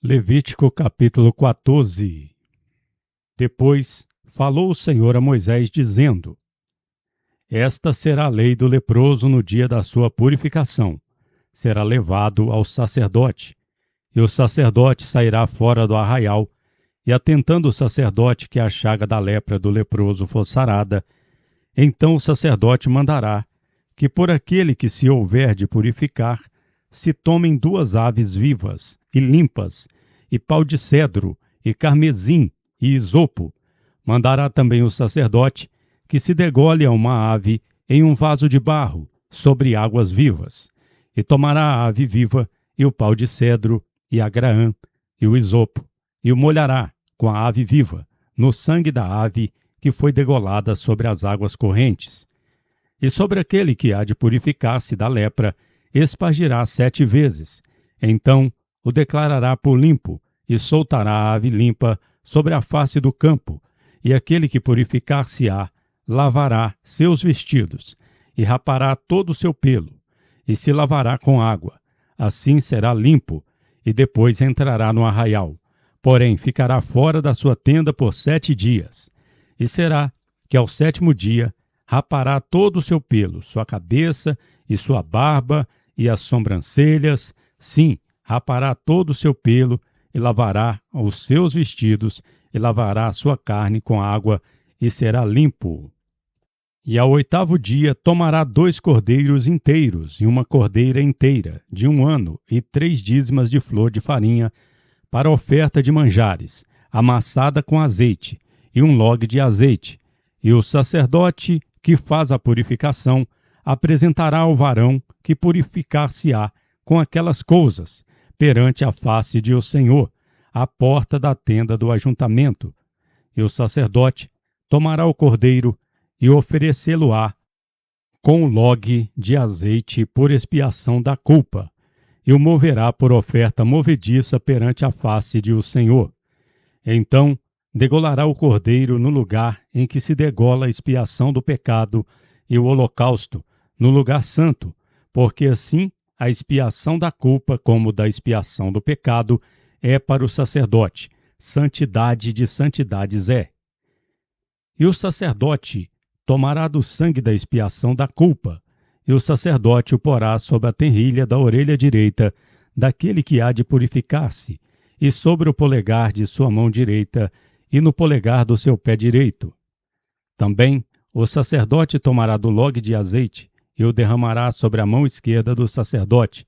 Levítico capítulo 14. Depois falou o Senhor a Moisés, dizendo: Esta será a lei do leproso no dia da sua purificação. Será levado ao sacerdote, e o sacerdote sairá fora do arraial, e atentando o sacerdote que a chaga da lepra do leproso for sarada, então o sacerdote mandará que por aquele que se houver de purificar, se tomem 2 aves vivas e limpas, e pau de cedro, e carmesim, e isopo. Mandará também o sacerdote que se degole a uma ave em um vaso de barro, sobre águas vivas, e tomará a ave viva, e o pau de cedro, e a graã, e o isopo, e o molhará com a ave viva, no sangue da ave que foi degolada sobre as águas correntes. E sobre aquele que há de purificar-se da lepra, espargirá 7 vezes. Então o declarará por limpo, e soltará a ave limpa sobre a face do campo. E aquele que purificar-se-á, lavará seus vestidos, e rapará todo o seu pelo, e se lavará com água. Assim será limpo, e depois entrará no arraial. Porém ficará fora da sua tenda por 7 dias. E será que ao 7º dia rapará todo o seu pelo, sua cabeça e sua barba e as sobrancelhas. Sim, rapará todo o seu pelo, e lavará os seus vestidos, e lavará a sua carne com água, e será limpo. E ao 8º dia tomará 2 cordeiros inteiros, e uma cordeira inteira, de 1 ano, e 3 dízimas de flor de farinha, para oferta de manjares, amassada com azeite, e 1 log de azeite. E o sacerdote que faz a purificação apresentará ao varão que purificar-se-á com aquelas coisas, perante a face de o Senhor, à porta da tenda do ajuntamento. E o sacerdote tomará o cordeiro e oferecê-lo-á com o log de azeite por expiação da culpa, e o moverá por oferta movediça perante a face de o Senhor. Então degolará o cordeiro no lugar em que se degola a expiação do pecado, e o holocausto no lugar santo, porque assim a expiação da culpa como da expiação do pecado é para o sacerdote, santidade de santidades é. E o sacerdote tomará do sangue da expiação da culpa, e o sacerdote o porá sobre a tenrilha da orelha direita daquele que há de purificar-se, e sobre o polegar de sua mão direita, e no polegar do seu pé direito. Também o sacerdote tomará do log de azeite, e o derramará sobre a mão esquerda do sacerdote.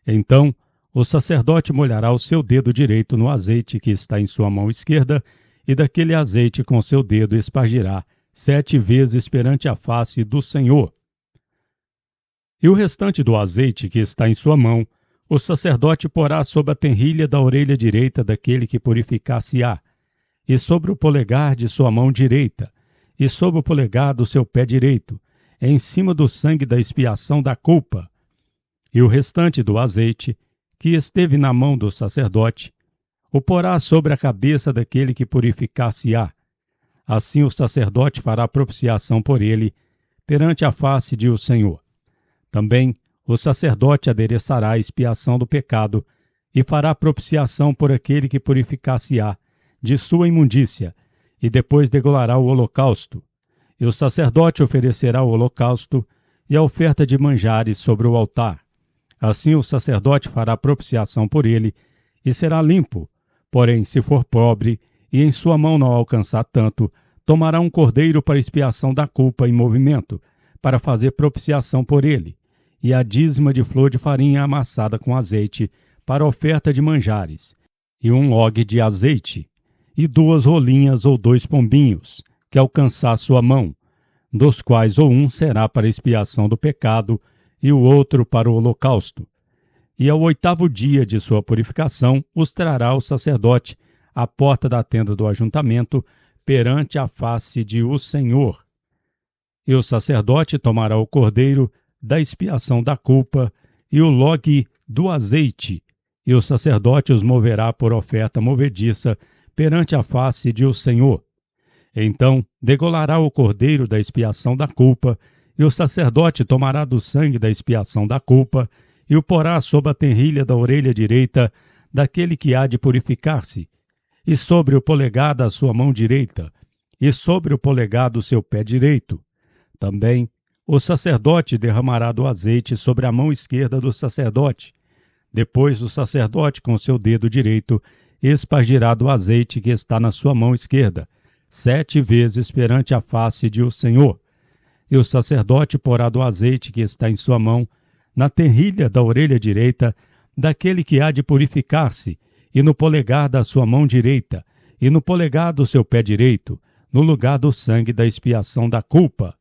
Então o sacerdote molhará o seu dedo direito no azeite que está em sua mão esquerda, e daquele azeite com seu dedo espargirá 7 vezes perante a face do Senhor. E o restante do azeite que está em sua mão, o sacerdote porá sobre a tenrilha da orelha direita daquele que purificar-se-á, e sobre o polegar de sua mão direita, e sobre o polegar do seu pé direito, em cima do sangue da expiação da culpa. E o restante do azeite, que esteve na mão do sacerdote, o porá sobre a cabeça daquele que purificar-se-á. Assim o sacerdote fará propiciação por ele, perante a face de o Senhor. Também o sacerdote adereçará a expiação do pecado, e fará propiciação por aquele que purificar-se-á de sua imundícia, e depois degolará o holocausto. E o sacerdote oferecerá o holocausto e a oferta de manjares sobre o altar. Assim o sacerdote fará propiciação por ele, e será limpo. Porém, se for pobre, e em sua mão não alcançar tanto, tomará um cordeiro para expiação da culpa em movimento, para fazer propiciação por ele, e a dízima de flor de farinha amassada com azeite, para oferta de manjares, e 1 log de azeite, e 2 rolinhas ou 2 pombinhos, que alcançar sua mão, dos quais um será para expiação do pecado, e o outro para o holocausto. E ao 8º dia de sua purificação, os trará o sacerdote à porta da tenda do ajuntamento, perante a face de o Senhor. E o sacerdote tomará o cordeiro da expiação da culpa e o log do azeite, e o sacerdote os moverá por oferta movediça perante a face de o Senhor. Então degolará o cordeiro da expiação da culpa, e o sacerdote tomará do sangue da expiação da culpa, e o porá sob a tenrilha da orelha direita daquele que há de purificar-se, e sobre o polegar da sua mão direita, e sobre o polegar do seu pé direito. Também o sacerdote derramará do azeite sobre a mão esquerda do sacerdote. Depois o sacerdote, com seu dedo direito, espargirá do azeite que está na sua mão esquerda, 7 vezes perante a face de o Senhor. E o sacerdote porá do azeite que está em sua mão, na terrilha da orelha direita, daquele que há de purificar-se, e no polegar da sua mão direita, e no polegar do seu pé direito, no lugar do sangue da expiação da culpa.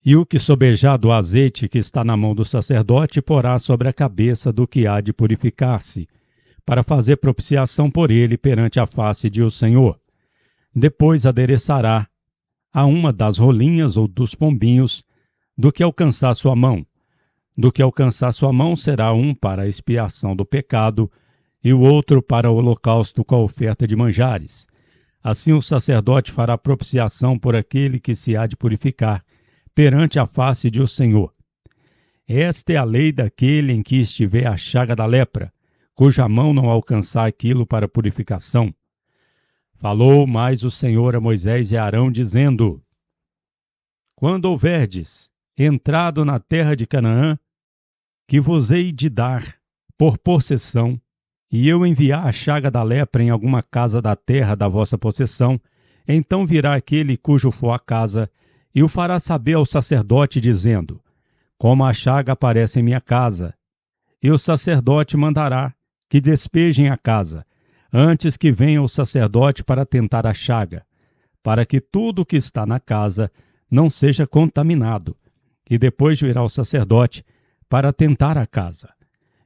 E o que sobejar do azeite que está na mão do sacerdote porá sobre a cabeça do que há de purificar-se, para fazer propiciação por ele perante a face de o Senhor. Depois adereçará a uma das rolinhas ou dos pombinhos do que alcançar sua mão. Do que alcançar sua mão será um para a expiação do pecado e o outro para o holocausto com a oferta de manjares. Assim o sacerdote fará propiciação por aquele que se há de purificar perante a face de o Senhor. Esta é a lei daquele em que estiver a chaga da lepra, cuja mão não alcançar aquilo para purificação. Falou mais o Senhor a Moisés e a Arão, dizendo: Quando houverdes entrado na terra de Canaã, que vos hei de dar por possessão, e eu enviar a chaga da lepra em alguma casa da terra da vossa possessão, então virá aquele cujo for a casa, e o fará saber ao sacerdote, dizendo: Como a chaga aparece em minha casa. E o sacerdote mandará que despejem a casa, antes que venha o sacerdote para tentar a chaga, para que tudo o que está na casa não seja contaminado. E depois virá o sacerdote para tentar a casa.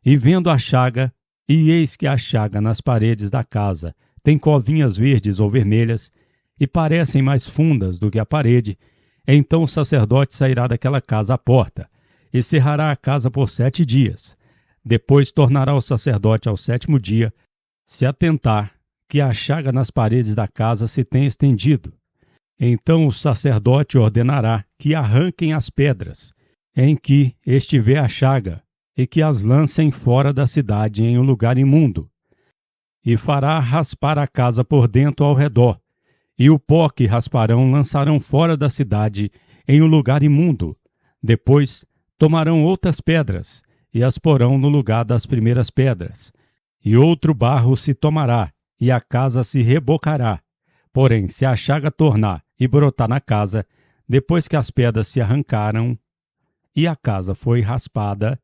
E vendo a chaga, e eis que a chaga nas paredes da casa tem covinhas verdes ou vermelhas, e parecem mais fundas do que a parede, então o sacerdote sairá daquela casa à porta, e cerrará a casa por 7 dias. Depois tornará o sacerdote ao 7º dia, se atentar que a chaga nas paredes da casa se tem estendido. Então o sacerdote ordenará que arranquem as pedras em que estiver a chaga, e que as lancem fora da cidade em um lugar imundo. E fará raspar a casa por dentro ao redor, e o pó que rasparão lançarão fora da cidade em um lugar imundo. Depois tomarão outras pedras, e as porão no lugar das primeiras pedras. E outro barro se tomará, e a casa se rebocará. Porém, se a chaga tornar e brotar na casa, depois que as pedras se arrancaram, e a casa foi raspada,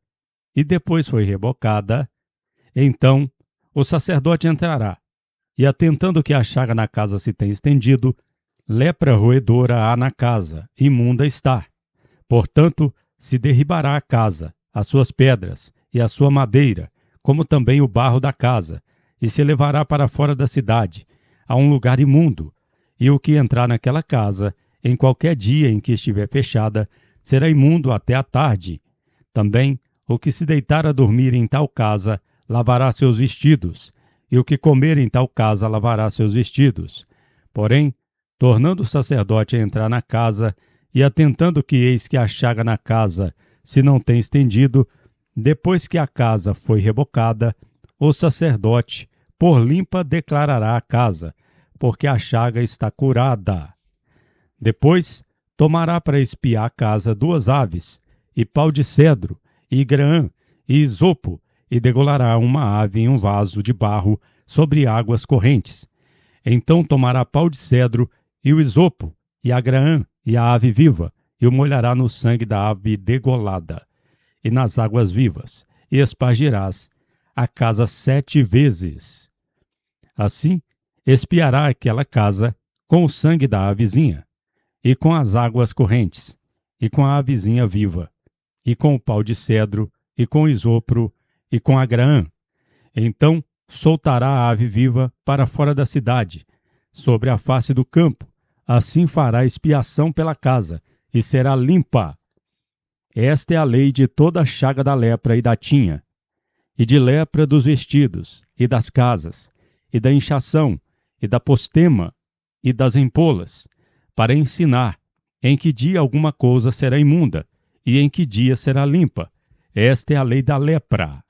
e depois foi rebocada, então o sacerdote entrará, e atentando que a chaga na casa se tem estendido, lepra roedora há na casa, imunda está. Portanto, se derribará a casa, as suas pedras e a sua madeira, como também o barro da casa, e se levará para fora da cidade, a um lugar imundo, e o que entrar naquela casa, em qualquer dia em que estiver fechada, será imundo até a tarde. Também o que se deitar a dormir em tal casa, lavará seus vestidos, e o que comer em tal casa, lavará seus vestidos. Porém, tornando o sacerdote a entrar na casa, e atentando que eis que a chaga na casa se não tem estendido, depois que a casa foi rebocada, o sacerdote, por limpa, declarará a casa, porque a chaga está curada. Depois, tomará para espiar a casa 2 aves, e pau de cedro, e grã, e isopo, e degolará uma ave em um vaso de barro sobre águas correntes. Então tomará pau de cedro, e o isopo, e a grã, e a ave viva, e o molhará no sangue da ave degolada, e nas águas vivas, e espargirás a casa 7 vezes. Assim, espiará aquela casa com o sangue da avezinha, e com as águas correntes, e com a avezinha viva, e com o pau de cedro, e com o isopro, e com a grã. Então soltará a ave viva para fora da cidade, sobre a face do campo. Assim fará expiação pela casa, e será limpa. Esta é a lei de toda a chaga da lepra e da tinha, e de lepra dos vestidos, e das casas, e da inchação, e da postema, e das empolas, para ensinar em que dia alguma coisa será imunda, e em que dia será limpa. Esta é a lei da lepra.